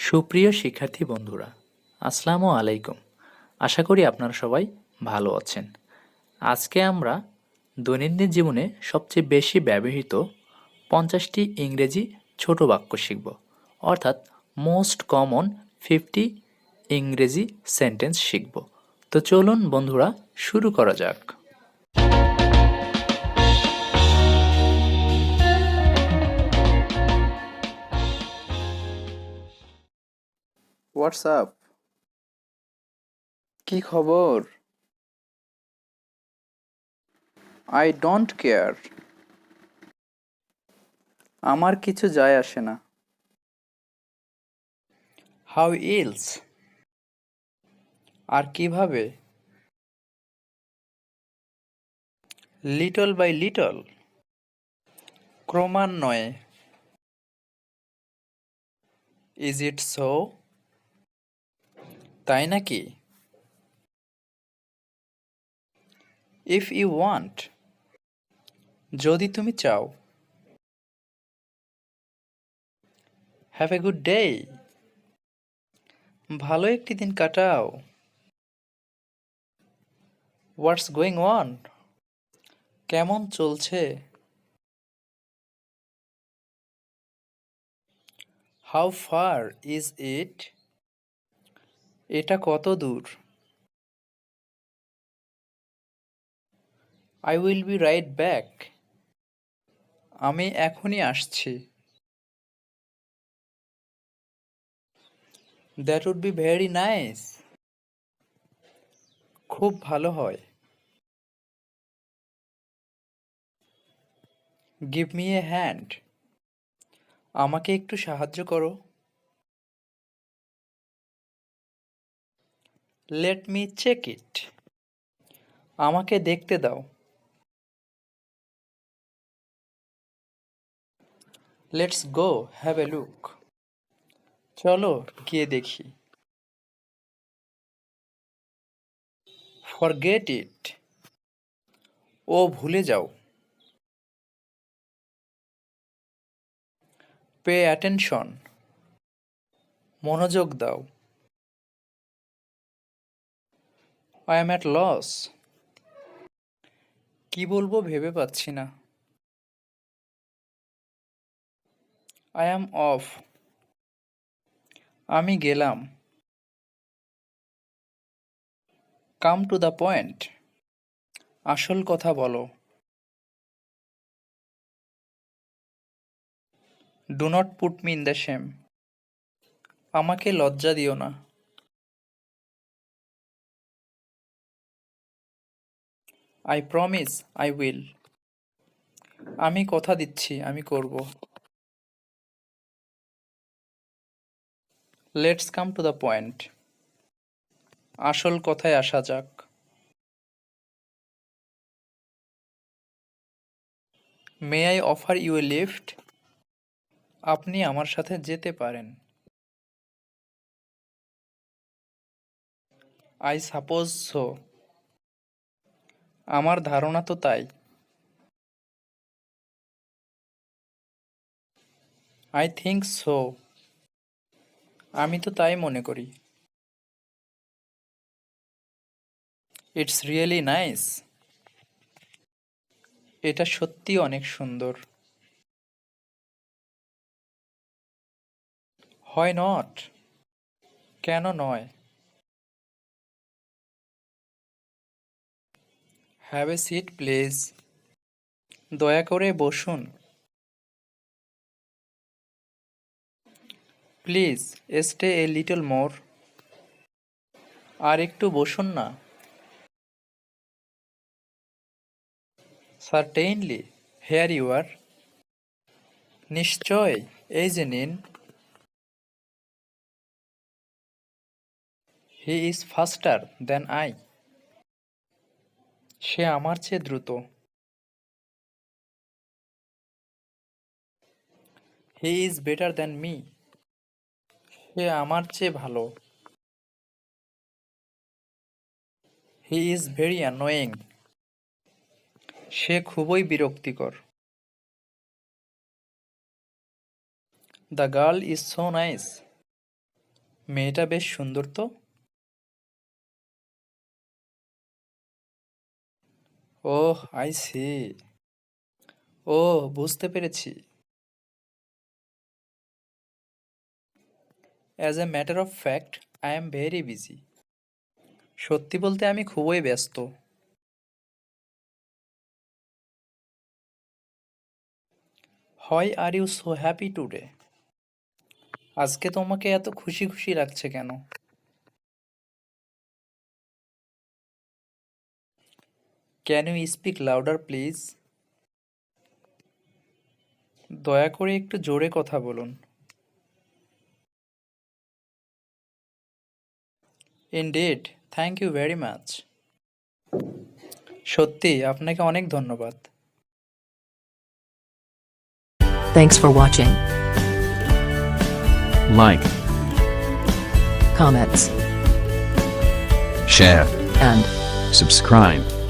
সুপ্রিয় শিক্ষার্থী বন্ধুরা, আসসালামু আলাইকুম। আশা করি আপনারা সবাই ভালো আছেন। আজকে আমরা দৈনন্দিন জীবনে সবচেয়ে বেশি ব্যবহৃত 50টি ইংরেজি ছোট বাক্য শিখব, অর্থাৎ মোস্ট কমন 50 ইংরেজি সেন্টেন্স শিখব। তো চলুন বন্ধুরা, শুরু করা যাক। হোয়াটসঅ্যাপ, কি খবর? আই ডোন্ট কেয়ার, আমার কিছু যায় আসে না। হাউ ইলস, আর কিভাবে? লিটল বাই লিটল, ক্রমান্বয়ে। ইজ ইট সো, তাই নাকি? ইফ ইউ ওয়ান্ট, যদি তুমি চাও। হ্যাভ এ গুড ডে, ভালো একটি দিন কাটাও। হোয়াটস গোয়িং অন, কেমন চলছে? হাউ ফার ইজ ইট, এটা কত দূর? I will be right back, আমি এখনই আসছি। That would be very nice, খুব ভালো হয়। গিভ মি এ হ্যান্ড, আমাকে একটু সাহায্য করো। লেট মি চেক ইট, আমাকে দেখতে দাও। Let's go have a look, চলো গিয়ে দেখি। ফরগেট ইট, ও ভুলে যাও। পে অ্যাটেনশন, মনোযোগ দাও। আই এম অ্যাট লস, কি বলবো ভেবে পাচ্ছি না। আই অ্যাম অফ, আমি গেলাম। কাম টু দ্য পয়েন্ট, আসল কথা বলো। Do not put me in the shame, আমাকে লজ্জা দিও না। আই প্রমিস আই উইল, আমি কথা দিচ্ছি আমি করব। Let's come to the point, আসল কথায় আসা যাক। May I offer you a lift, আপনি আমার সাথে যেতে পারেন। আই সাপোজ সো, আমার ধারণা তো তাই। আই থিঙ্ক সো, আমি তো তাই মনে করি। ইটস রিয়েলি নাইস, এটা সত্যি অনেক সুন্দর। হয় নট, কেন নয়? হ্যাভ এ সিট প্লিজ, দয়া করে বসুন। Please stay a little more, আর একটু বসুন না। সার্টেইনলি হেয়ার ইউ আর, নিশ্চয়, এই যে নিন। He is faster than I, সে আমার চেয়ে দ্রুত। He is better than me, সে আমার চেয়ে ভালো। হি ইজ ভেরি অ্যানোয়িং, সে খুবই বিরক্তিকর। The girl is so nice, মেয়েটা বেশ সুন্দর তো। ওহ, আই সি। ওহ, বুঝতে পেরেছি। As a matter of fact, I am very busy. সত্যি বলতে আমি খুবই ব্যস্ত। Why are you so happy today? আজকে তোমাকে এত খুশি খুশি লাগছে কেন? Can you speak louder please? দয়া করে একটু জোরে কথা বলুন। Indeed, thank you very much. সত্যি, আপনাকে অনেক ধন্যবাদ। Thanks for watching. Like, Comments share, and subscribe.